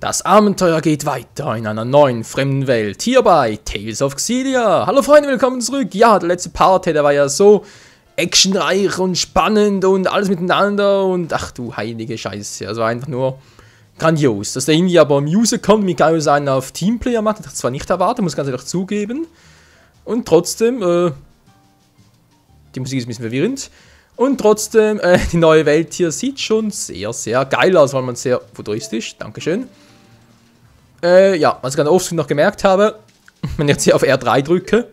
Das Abenteuer geht weiter in einer neuen, fremden Welt, hier bei Tales of Xillia. Hallo Freunde, willkommen zurück. Ja, der letzte Part, der war ja so actionreich und spannend und alles miteinander und ach du heilige Scheiße. Also einfach nur grandios. Dass der irgendwie aber Music kommt, mit geil sein auf Teamplayer macht, das zwar nicht erwartet, muss ganz ehrlich zugeben. Und trotzdem, die Musik ist ein bisschen verwirrend. Und trotzdem, die neue Welt hier sieht schon sehr, sehr geil aus, weil man sehr futuristisch, dankeschön. Ja, was ich gerade oft noch gemerkt habe, wenn ich jetzt hier auf R3 drücke,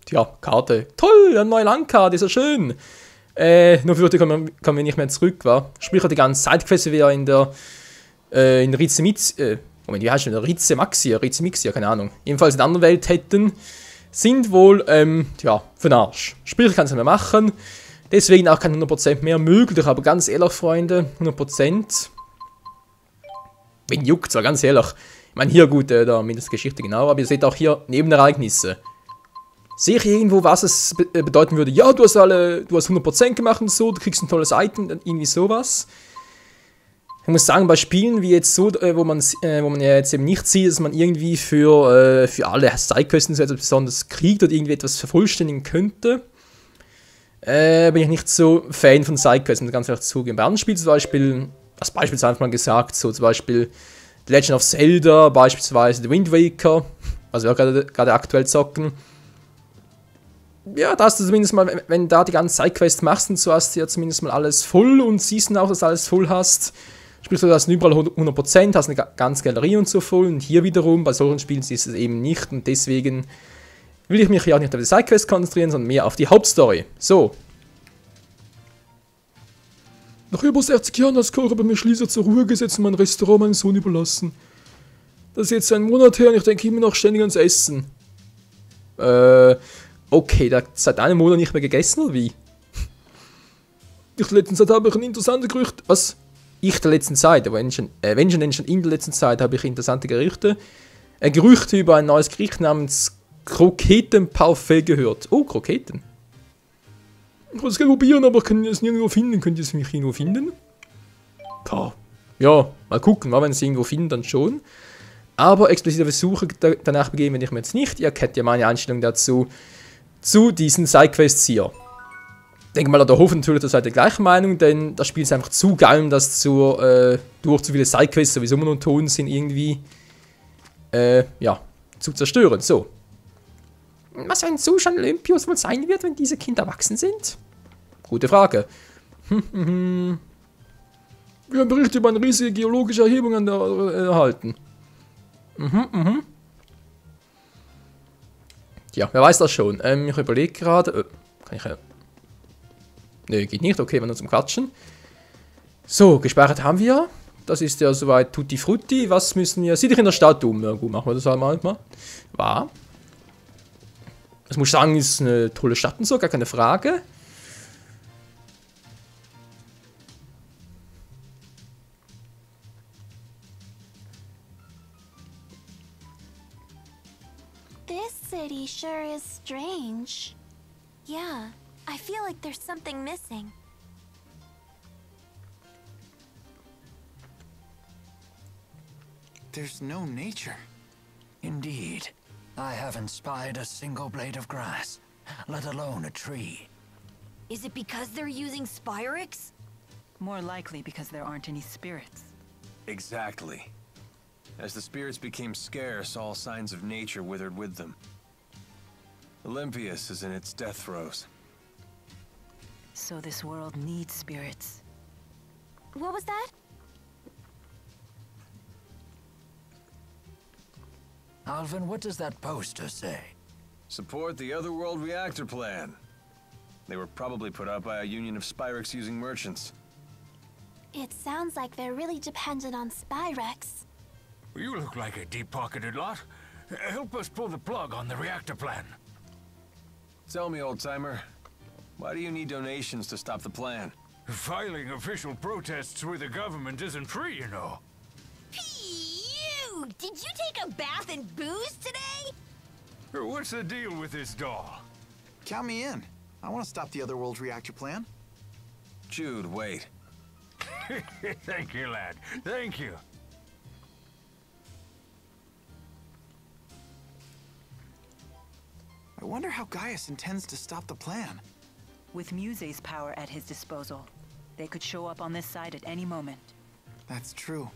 ja, Karte, toll, eine neue Landkarte, ist ja schön. Nur für heute kommen wir nicht mehr zurück, wa? Sprich, die ganzen Sidequests wie in der, in Ritze Moment, wie heißt das? Ritze Mixia, keine Ahnung. Jedenfalls in der anderen Welt hätten, sind wohl, ja, für den Arsch. Sprich, ich kann es nicht mehr machen. Deswegen auch kein 100% mehr möglich, aber ganz ehrlich, Freunde, 100%. Wen juckt's, war ganz ehrlich. Ich meine, hier gut, da mit der Geschichte genau, aber ihr seht auch hier Nebenereignisse. Sehe ich irgendwo, was es bedeuten würde? Ja, du hast 100% gemacht und so, du kriegst ein tolles Item, irgendwie sowas. Ich muss sagen, bei Spielen wie jetzt so, wo man ja jetzt eben nicht sieht, dass man irgendwie für alle Sidequests so etwas besonders kriegt oder irgendwie etwas vervollständigen könnte, bin ich nicht so Fan von Sidequests, muss ich ganz ehrlich zugeben. Bei anderen Spielen zum Beispiel, als Beispiel einfach mal gesagt, so zum Beispiel The Legend of Zelda, beispielsweise The Wind Waker, also wir gerade aktuell zocken. Ja, da hast du zumindest mal, wenn du da die ganzen Sidequests machst und so, hast du ja zumindest mal alles voll und siehst dann auch, dass du alles voll hast. Sprich, du hast überall 100%, hast eine ganze Galerie und so voll und hier wiederum, bei solchen Spielen ist es eben nicht und deswegen will ich mich ja auch nicht auf die Sidequests konzentrieren, sondern mehr auf die Hauptstory. So. Nach über 60 Jahren als Koch habe ich mich schließlich zur Ruhe gesetzt und mein Restaurant meinem Sohn überlassen. Das ist jetzt ein Monat her und ich denke immer noch ständig ans Essen. Okay, da hat seit einem Monat nicht mehr gegessen, oder wie? In der letzten Zeit habe ich ein interessantes Gerücht. Was? Ich der letzten Zeit, aber wenn schon in der letzten Zeit habe ich interessante Gerüchte. Gerüchte über ein neues Gericht namens Kroketenparfait gehört. Oh, Kroketen. Ich wollte es gerne probieren, aber ich kann es nirgendwo finden. Könnt ihr es für mich irgendwo finden? Pah. Ja, mal gucken, wenn es irgendwo finden, dann schon. Aber explizite Versuche danach begeben wenn ich mir jetzt nicht. Ihr kennt ja meine Einstellung dazu. Zu diesen Sidequests hier. Ich denke mal, der Hof natürlich, da seid ihr gleicher Meinung, denn das Spiel ist einfach zu geil, um das durch zu viele Sidequests sowieso monoton sind irgendwie, ja, zu zerstören. So. Was für ein Zustand Olympios wohl sein wird, wenn diese Kinder erwachsen sind? Gute Frage. Wir haben Berichte über eine riesige geologische Erhebung erhalten. Ja, wer weiß das schon. Ich überlege gerade. Kann ich. Nö, geht nicht. Okay, wir nur zum Quatschen. So, gespeichert haben wir. Das ist ja soweit tutti frutti. Was müssen wir. Sieh dich in der Stadt um. Ja, gut, machen wir das einmal. War. Das muss ich sagen, ist eine tolle Stadt und so, gar keine Frage. This city sure is strange. Yeah, I feel like there's something missing. There's no nature. Indeed. I haven't spied a single blade of grass, let alone a tree. Is it because they're using Spyrix? More likely because there aren't any spirits. Exactly. As the spirits became scarce, all signs of nature withered with them. Olympias is in its death throes. So this world needs spirits. What was that? Alvin, what does that poster say? Support the Otherworld reactor plan. They were probably put out by a union of Spyrix-using merchants. It sounds like they're really dependent on Spyrex. You look like a deep-pocketed lot. Help us pull the plug on the reactor plan. Tell me, old-timer, why do you need donations to stop the plan? Filing official protests with the government isn't free, you know. Phew! Did you take a bath in booze today? What's the deal with this doll? Count me in. I want to stop the Otherworld reactor plan. Jude, wait. Thank you, lad. Thank you. I wonder how Gaius intends to stop the plan. With Muse's power at his disposal, they could show up on this side at any moment. That's true.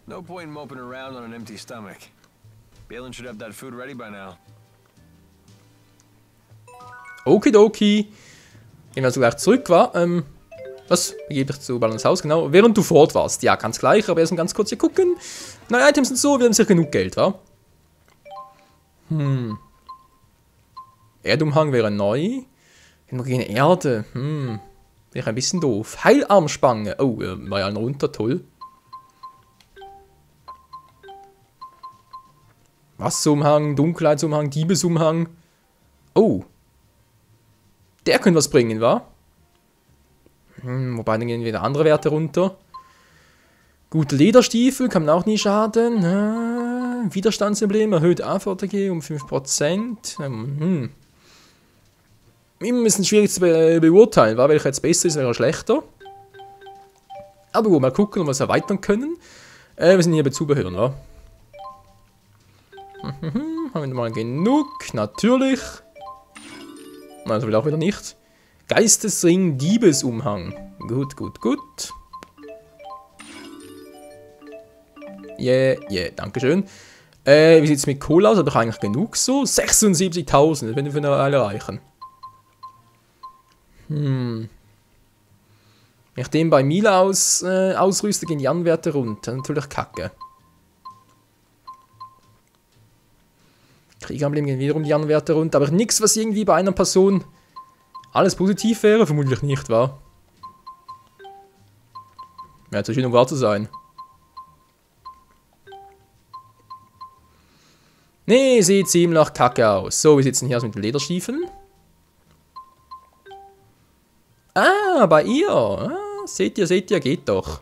No point in moping around on an empty stomach. Balin should have that food ready by now. Okidoki. Gehen wir also gleich zurück, wa? Was? Begebe ich zu Balins Haus, genau. Während du fort warst. Ja, ganz gleich, aber erst ganz kurz hier gucken. Neue Items sind so, wir haben sicher genug Geld, wa? Erdumhang wäre neu. Nur gegen Erde. Wäre ein bisschen doof. Heilarmspange. Oh, war ja runter, toll. Wasserumhang, Dunkelheitsumhang, Diebesumhang. Oh. Der könnte was bringen, wa? Wobei dann gehen wieder andere Werte runter. Gute Lederstiefel, kann man auch nie schaden. Widerstandsemblem, erhöht AVTG um 5%. Immer ein bisschen schwierig zu beurteilen, wa? Welcher jetzt besser ist, welcher schlechter. Aber gut, mal gucken, ob wir es erweitern können. Wir sind hier bei Zubehören, wa? Haben wir mal genug, natürlich. Nein, das will auch wieder nicht. Geistesring, Diebesumhang. Gut, gut, gut. Yeah, dankeschön. Wie sieht es mit Kohle aus? Habe ich eigentlich genug so? 76.000, das werden wir für eine Weile erreichen. Wenn ich den bei Mila ausrüste, gehen die Anwärter runter. Natürlich kacke. Kriegeremblem gehen wiederum die Anwärter runter. Aber nichts, was irgendwie bei einer Person alles positiv wäre. Vermutlich nicht, wa? Ja, zu schön, um wahr zu sein. Nee, sieht ziemlich kacke aus. So, wie sieht es denn hier aus mit den Lederstiefeln? Ah, bei ihr. Ah, seht ihr, geht doch.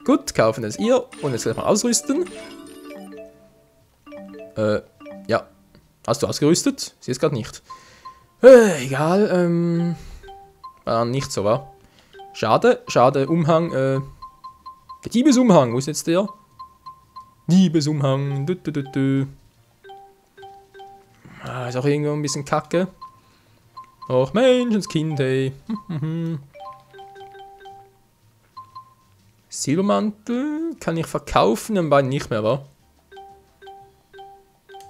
Gut, kaufen das ihr und jetzt gleich mal ausrüsten. Ja. Hast du ausgerüstet? Sie ist gerade nicht. Egal, war nicht so, wa? Schade, Umhang, der Diebesumhang, wo ist jetzt der? Diebesumhang, Ah, ist auch irgendwo ein bisschen kacke. Och, Menschenskind, hey. Silbermantel kann ich verkaufen, am beiden nicht mehr, wa?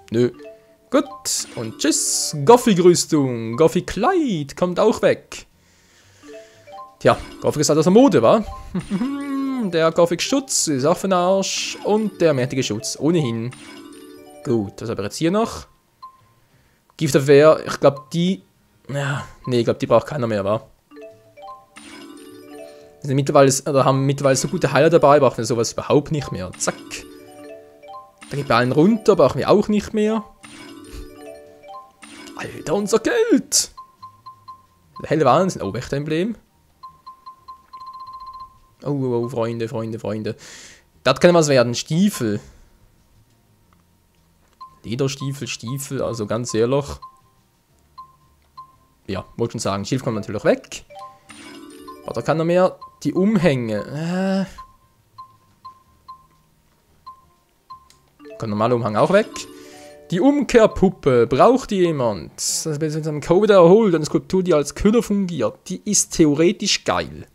Nö. Gut, und tschüss. Gothic-Rüstung, Gothic-Kleid kommt auch weg. Tja, Gothic ist halt aus der Mode, wa? Der Gothic-Schutz ist auch für den Arsch. Und der mächtige Schutz, ohnehin. Gut, was haben wir jetzt hier noch? Giftabwehr, ich glaube die... Ja, nee, ich glaube die braucht keiner mehr, wa? Also haben mittlerweile so gute Heiler dabei, brauchen wir sowas überhaupt nicht mehr. Zack. Da geht bei allen runter, brauchen wir auch nicht mehr. Alter, unser Geld! Der helle Wahnsinn. Oh, Wächteremblem. Oh, Freunde. Das kann was werden. Stiefel. Lederstiefel, also ganz ehrlich. Ja, wollte schon sagen. Schild kommt natürlich weg. Aber da kann er mehr. Die Umhänge. Kann normaler Umhang auch weg. Die Umkehrpuppe, braucht die jemand? Das ist mit einem Code erholt, eine Skulptur, die als Köder fungiert. Die ist theoretisch geil.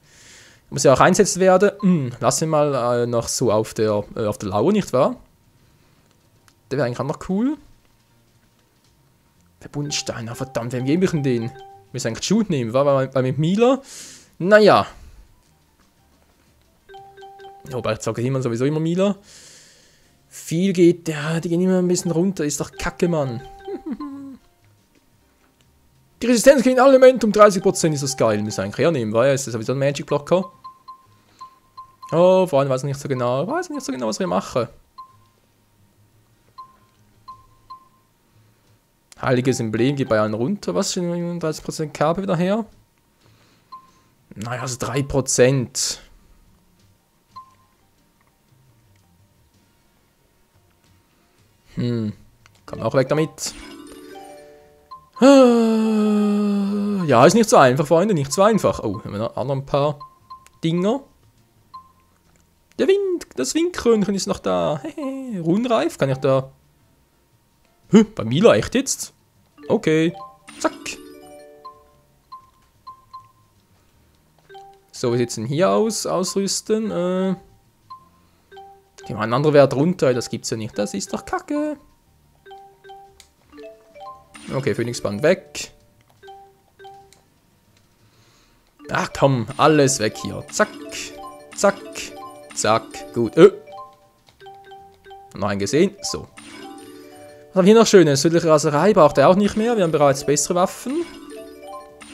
Muss ja auch eingesetzt werden. Lass ihn mal noch so auf der Lauer, nicht wahr? Der wäre eigentlich auch noch cool. Der Bundstein, verdammt, wem gebe ich denn den? Wir müssen eigentlich Shoot nehmen, war weil mit Mila. Naja. Wobei, ich sage immer sowieso immer Mila. Viel geht, ja, die gehen immer ein bisschen runter, ist doch kacke, Mann. Die Resistenz gegen alle Elemente um 30%, ist das geil. Müssen wir eigentlich hernehmen, weil es ist sowieso ein Magic Blocker. Oh, vor allem weiß ich nicht so genau, was wir machen. Heiliges Emblem geht bei allen runter. Was sind 30% KP wieder her? Naja, also 3%. Komm auch weg damit. Ja, ist nicht so einfach, Freunde, nicht so einfach. Oh, haben wir noch ein paar Dinger. Der Wind das Windkrönchen ist noch da. Runenreif, kann ich da... bei Mila, echt jetzt? Okay. Zack. So, wie sieht es denn hier aus? Ausrüsten. Die haben einen anderen Wert runter, das gibt's ja nicht. Das ist doch kacke. Okay, Phönixband weg. Ach komm, alles weg hier. Zack, zack, zack. Gut. Noch einen gesehen. So. Was haben wir hier noch Schönes? Südliche Raserei braucht er auch nicht mehr. Wir haben bereits bessere Waffen.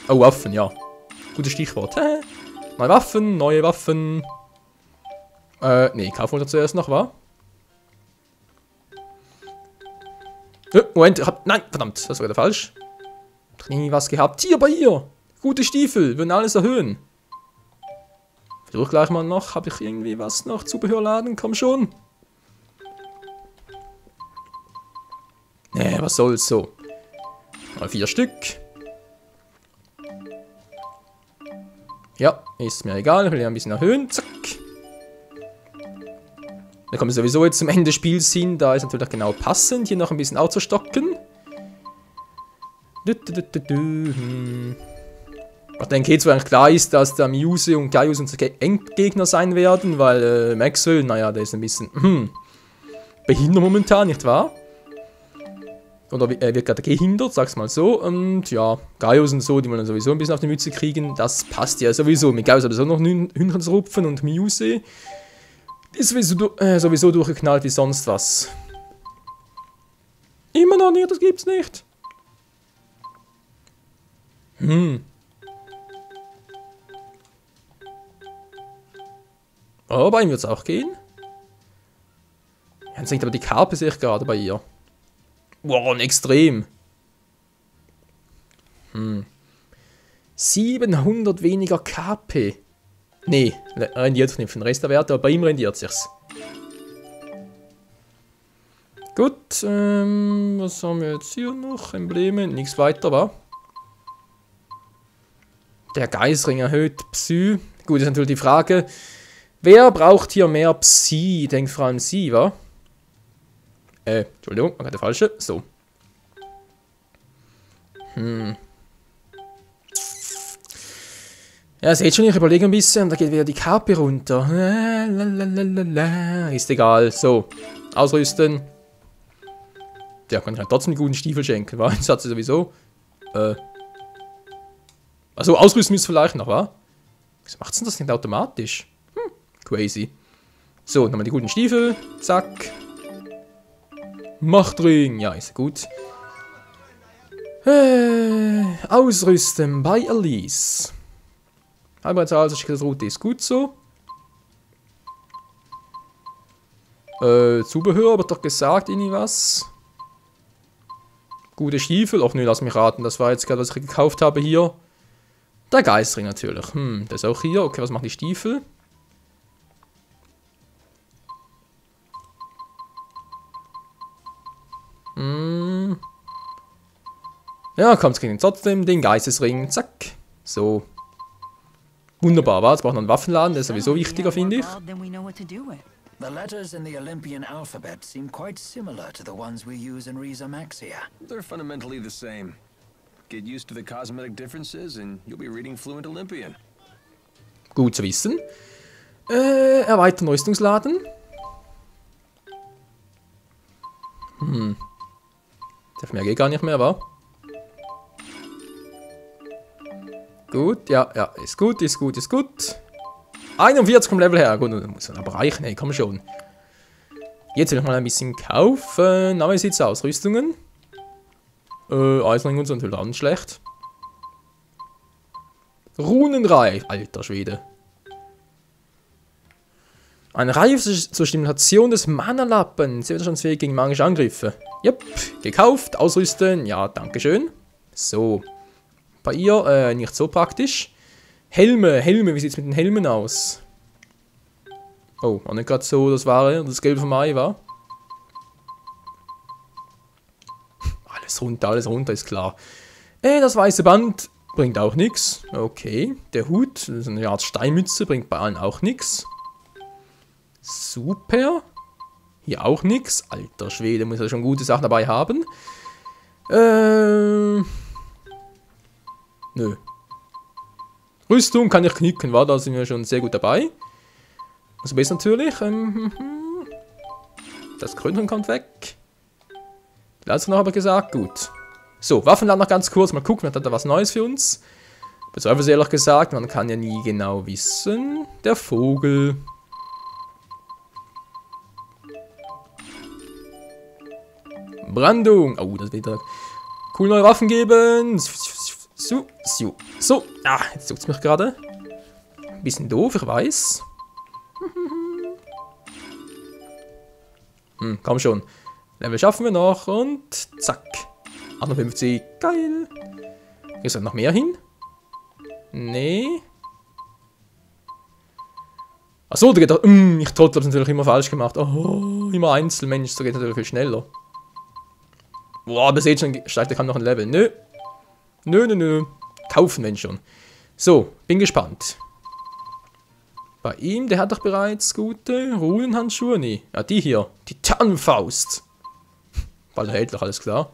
Oh, Waffen, ja. Gutes Stichwort. Neue Waffen, neue Waffen. Nee, kaufen wir zuerst noch, wa? Moment, nein, verdammt, das war wieder falsch. Hab nie was gehabt. Hier bei ihr! Gute Stiefel, würden alles erhöhen. Versuch gleich mal noch. Habe ich irgendwie was noch? Zubehörladen? Komm schon. Nee, was soll's so? Mal 4 Stück. Ja, ist mir egal. Ich will ja ein bisschen erhöhen. Zack. Da kommen wir sowieso jetzt zum Ende des Spiels hin. Da ist natürlich genau passend, hier noch ein bisschen aufzustocken. Ich denke jetzt, wo eigentlich klar ist, dass der Muse und Gaius unsere Endgegner sein werden, weil Maxwell, naja, der ist ein bisschen behindert momentan, nicht wahr? Oder wird gerade gehindert, sag's mal so. Und ja, Gaius und so, die wollen sowieso ein bisschen auf die Mütze kriegen. Das passt ja sowieso. Mit Gaius aber so noch Hühnchen zu rupfen und Muse ist sowieso durchgeknallt wie sonst was. Immer noch nicht, das gibt's nicht. Oh, bei ihm wird's auch gehen. Jetzt sinkt aber die Karpe, sehe ich gerade bei ihr. Wow, ein Extrem. 700 weniger KP. Nee, rendiert sich nicht für den Rest der Werte, aber bei ihm rendiert sich's. Gut, was haben wir jetzt hier noch? Embleme, nichts weiter, wa? Der Geistring erhöht Psy. Gut, ist natürlich die Frage, wer braucht hier mehr Psy? Ich denke vor allem sie, wa? Entschuldigung, man hat der falsche. So. Ja, seht schon, ich überlege ein bisschen, da geht wieder die Kappe runter. Ist egal. So, ausrüsten. Der kann ich halt trotzdem die guten Stiefel schenken, wa? Jetzt hat sie sowieso. Also, ausrüsten müsst ihr vielleicht noch, wa? Wieso macht's denn das nicht automatisch? Crazy. So, nochmal die guten Stiefel. Zack. Machtring. Ja, ist gut. Ausrüsten bei Elise. Halbheitszahl, Route ist gut so. Zubehör, wird doch gesagt, irgendwie was. Gute Stiefel. Och nö, lass mich raten. Das war jetzt gerade, was ich gekauft habe hier. Der Geistring natürlich. Der ist auch hier. Okay, was machen die Stiefel? Ja, kommt gegen trotzdem den Geistesring. Zack. So. Wunderbar, wa? Jetzt braucht noch einen Waffenladen, der ist sowieso wichtiger, finde ich. The letters in the Olympian alphabet seem quite similar to the ones we use in Riza Maxia. They're fundamentally the same. Get used to the cosmetic differences and you'll be reading fluent Olympian. Gut zu wissen. Erweitern Rüstungsladen. Darf mehr geht gar nicht mehr, wa? Gut, ja, ist gut, ist gut, ist gut. 41 vom Level her. Gut, dann muss man aber reichen, hey, komm schon. Jetzt will ich mal ein bisschen kaufen. Na, wie sieht's aus? Rüstungen? Eisring und so natürlich auch nicht schlecht. Runenreif, alter Schwede. Ein Reif zur Stimulation des Mana-Lappens. Widerstandsfähig gegen magische Angriffe. Jupp, gekauft, ausrüsten. Ja, dankeschön. So. Bei ihr nicht so praktisch. Helme, wie sieht es mit den Helmen aus? Oh, war nicht gerade so das Wahre, das Gelbe vom Ei war. Alles runter, ist klar. Das weiße Band bringt auch nichts. Okay, der Hut, das ist eine Art Steinmütze, bringt bei allen auch nichts. Super. Hier auch nix. Alter Schwede, muss ja schon gute Sachen dabei haben. Nö. Rüstung kann ich knicken, war da sind wir schon sehr gut dabei. Also besser natürlich. Das Krönchen kommt weg. Lass noch aber gesagt, gut. So, Waffenladen noch ganz kurz, mal gucken, hat da was Neues für uns. Beziehungsweise ehrlich gesagt, man kann ja nie genau wissen. Der Vogel. Brandung. Oh, das wird wieder cool neue Waffen geben. So. Jetzt juckt es mich gerade. Bisschen doof, ich weiß. Komm schon. Level schaffen wir noch und zack. 58. Geil. Hier ist noch mehr hin. Nee. Achso, da geht er. Ich trottel, hab's natürlich immer falsch gemacht. Oh, immer Einzelmensch, so geht es natürlich viel schneller. Boah, aber seht schon, steigt der kann noch ein Level. Nö. Kaufen, wenn schon. So, bin gespannt. Bei ihm, der hat doch bereits gute Runenhandschuhe. Nee, ja, die hier. Titanfaust. Bald erhältlich, alles klar.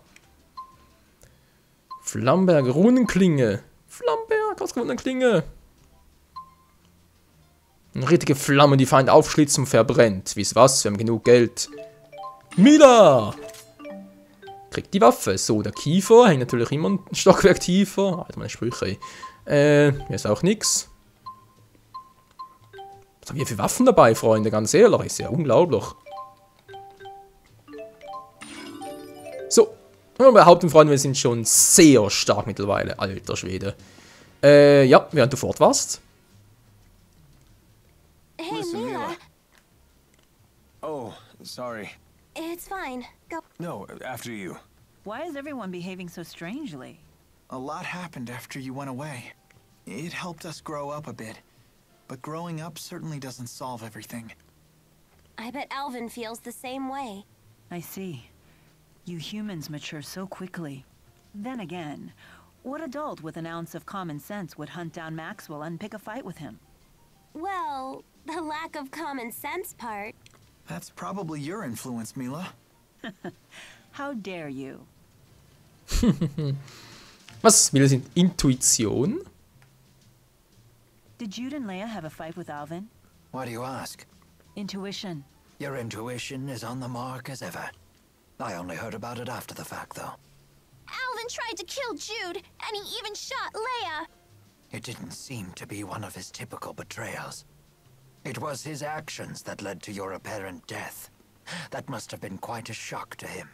Flamberg, Runenklinge. Flamberg, was gewonnen Klinge? Eine richtige Flamme, die Feind aufschlitzt und verbrennt. Wisst was? Wir haben genug Geld. Mila! Kriegt die Waffe. So, der Kiefer. Hängt natürlich immer ein Stockwerk tiefer. Alter, meine Sprüche. Hier ist auch nix. Was haben wir für Waffen dabei, Freunde? Ganz ehrlich, ist ja unglaublich. So. Wir behaupten, Freunde, wir sind schon sehr stark mittlerweile. Alter Schwede. Ja, während du fort warst. Hey, Listen, Mila. Mila. Oh, sorry. It's fine. Go. No, after you. Why is everyone behaving so strangely? A lot happened after you went away. It helped us grow up a bit. But growing up certainly doesn't solve everything. I bet Alvin feels the same way. I see. You humans mature so quickly. Then again, what adult with an ounce of common sense would hunt down Maxwell and pick a fight with him? Well, the lack of common sense part. That's probably your influence, Mila. How dare you? Was will sind Intuition? Did Jude and Leia have a fight with Alvin? Why do you ask? Intuition. Your intuition is on the mark as ever. I only heard about it after the fact, though. Alvin tried to kill Jude, and he even shot Leia. It didn't seem to be one of his typical betrayals. It was his actions that led to your apparent death. That must have been quite a shock to him.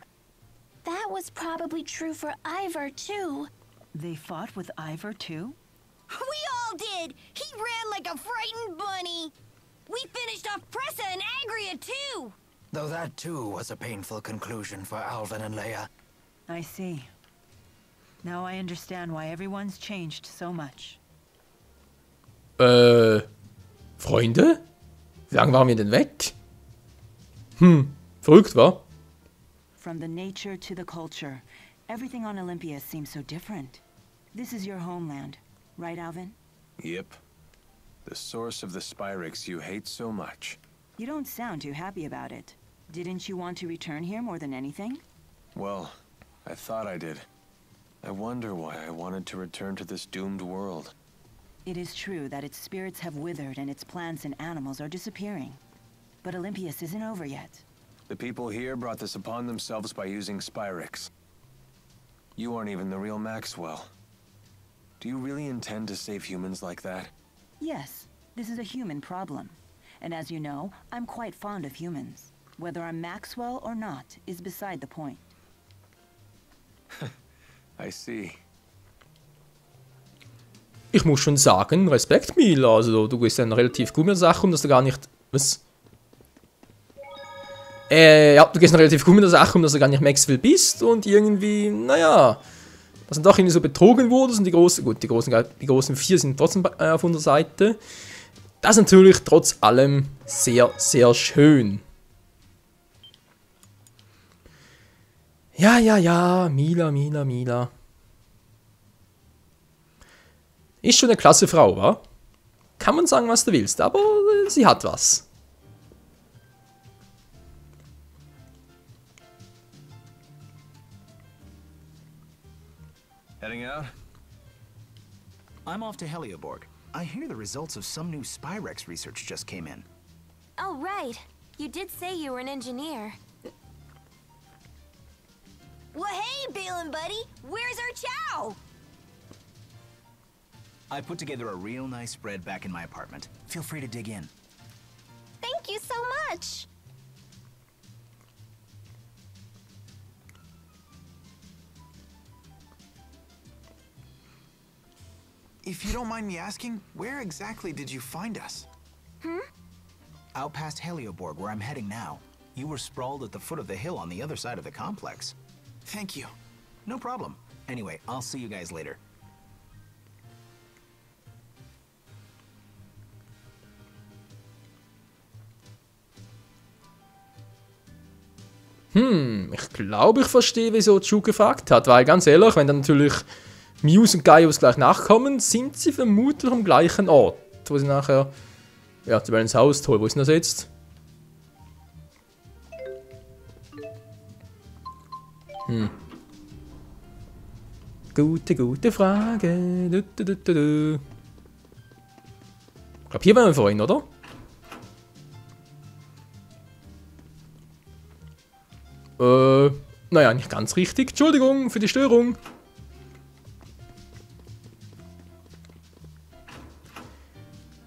That was probably true for Ivor, too. They fought with Ivor too? We all did! He ran like a frightened bunny! We finished off Pressa and Agria, too! Though that too was a painful conclusion for Alvin and Leia. I see. Now I understand why everyone's changed so much. Freunde? Wie lange waren wir denn weg? Verrückt, wa? From the nature to the culture, everything on Olympia seems so different. This is your homeland, right, Alvin? Yep. The source of the Spyrix you hate so much. You don't sound too happy about it. Didn't you want to return here more than anything? Well, I thought I did. I wonder why I wanted to return to this doomed world. It is true that its spirits have withered and its plants and animals are disappearing. But Olympias isn't over yet. The people here brought this upon themselves by using Spyrix. You aren't even the real Maxwell. Do you really intend to save humans like that? Yes, this is a human problem. And as you know, I'm quite fond of humans. Whether I'm Maxwell or not is beside the point. I see. Ich muss schon sagen, Respekt, Mila. Also, du gehst ja eine relativ gute Sache, um dass du gar nicht... Was? Ja, du gehst eine relativ gute Sache, um dass du gar nicht Maxwell bist und irgendwie, naja, dass du doch irgendwie so betrogen wurdest und die großen, gut, die großen 4 sind trotzdem auf unserer Seite. Das ist natürlich trotz allem sehr, sehr schön. Ja, Mila. Ist schon eine klasse Frau, wa? Kann man sagen, was du willst, aber sie hat was. I'm off to Helioborg. I hear the results of some new Spyrex research just came in. Oh, right. You did say you were an engineer. Well, hey, Balin buddy! Where's our chow? I put together a real nice spread back in my apartment. Feel free to dig in. Thank you so much! If you don't mind me asking, where exactly did you find us? Out past Helioborg, where I'm heading now. You were sprawled at the foot of the hill on the other side of the complex. Thank you. No problem. Anyway, I'll see you guys later. Ich glaube, ich verstehe, wieso Ju gefragt hat, weil ganz ehrlich, wenn dann natürlich Muse und Gaius gleich nachkommen, sind sie vermutlich am gleichen Ort, wo sie nachher, ja, zu ins Haus holen. Wo ist denn das jetzt? Gute Frage. Ich glaube, hier waren wir vorhin, oder? Naja, nicht ganz richtig. Entschuldigung für die Störung.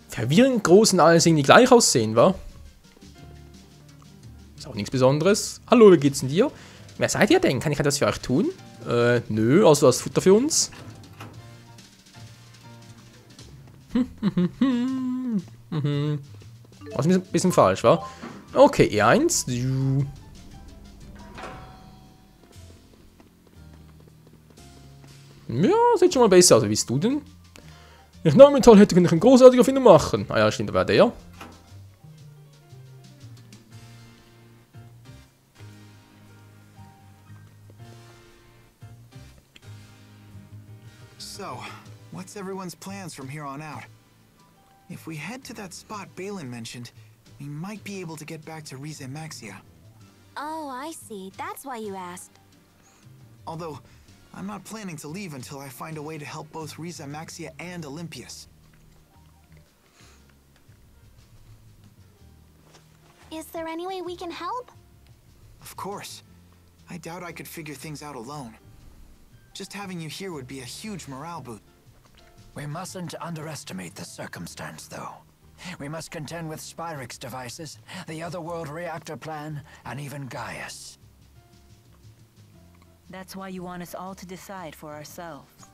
Verwirrend groß und alles irgendwie gleich aussehen, wa? Ist auch nichts Besonderes. Hallo, wie geht's denn dir? Wer seid ihr denn? Kann ich etwas für euch tun? Nö, also das Futter für uns. Was ist ein bisschen falsch, wa? Okay, E1. Ja, sieht schon mal besser aus. Wie bist du denn? Ich Neumethall hätte ich einen großartigen Erfinder machen. Ah ja, stimmt, da war der. So, what's everyone's plans from here on out? If we head to that spot Balin mentioned, we might be able to get back to Rize Maxia. Oh, I see. That's why you asked. Although, I'm not planning to leave until I find a way to help both Rize Maxia and Olympias. Is there any way we can help? Of course. I doubt I could figure things out alone. Just having you here would be a huge morale boost. We mustn't underestimate the circumstance, though. We must contend with Spyrex devices, the Otherworld reactor plan, and even Gaius. That's why you want us all to decide for ourselves.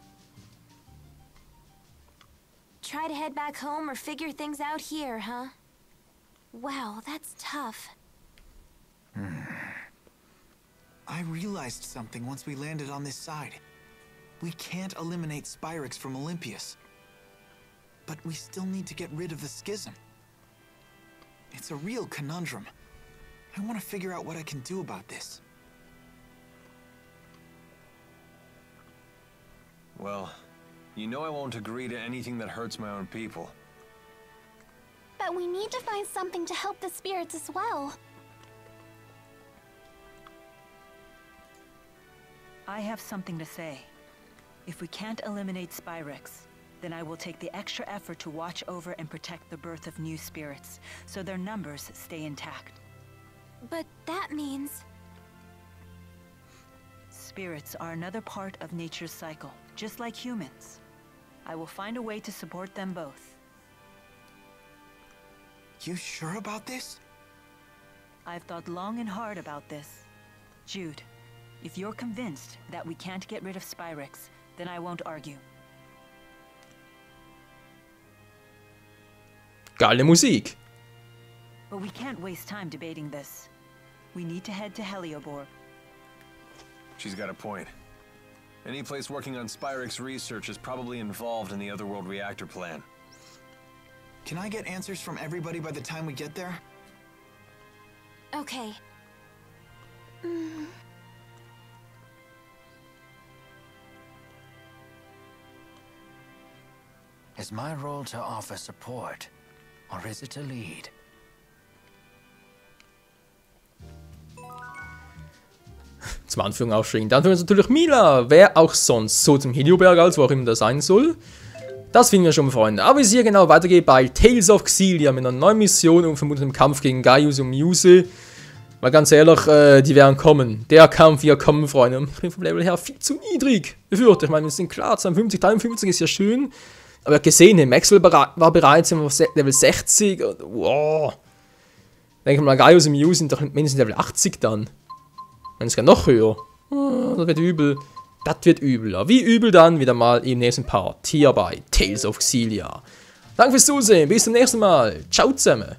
Try to head back home or figure things out here, huh? Wow, that's tough. I realized something once we landed on this side. We can't eliminate Spyrex from Olympias. But we still need to get rid of the schism. It's a real conundrum. I want to figure out what I can do about this. Well, you know I won't agree to anything that hurts my own people. But we need to find something to help the spirits as well. I have something to say. If we can't eliminate Spyrex, then I will take the extra effort to watch over and protect the birth of new spirits, so their numbers stay intact. But that means... Spirits are another part of nature's cycle, just like humans. I will find a way to support them both. You sure about this? I've thought long and hard about this. Jude, if you're convinced that we can't get rid of Spyrex, then I won't argue. Geile Musik. But we can't waste time debating this. We need to head to Helioborg. She's got a point. Any place working on Spyrex research is probably involved in the Otherworld reactor plan. Can I get answers from everybody by the time we get there? Okay. Is my role to offer support, or is it to lead? Zum Anfang aufstehen. Dann ist natürlich Mila. Wer auch sonst. So zum Helioberg, als wo auch immer das sein soll. Das finden wir schon, Freunde. Aber wie es hier genau weitergeht bei Tales of Xillia mit einer neuen Mission und vermutlich einem Kampf gegen Gaius und Muse. Weil ganz ehrlich, die werden kommen. Der Kampf wird kommen, Freunde. Ich bin vom Level her viel zu niedrig. Ich meine, wir sind klar, 52, 53 ist ja schön. Aber ihr habt gesehen, der Maxwell war bereits auf Level 60. Und, wow. Denke mal, Gaius und Muse sind doch mindestens Level 80 dann. Wenn es gar noch höher. Oh, das wird übel. Das wird übel. Wie übel dann wieder mal im nächsten Part. Hier bei Tales of Xillia. Danke fürs Zusehen. Bis zum nächsten Mal. Ciao zusammen.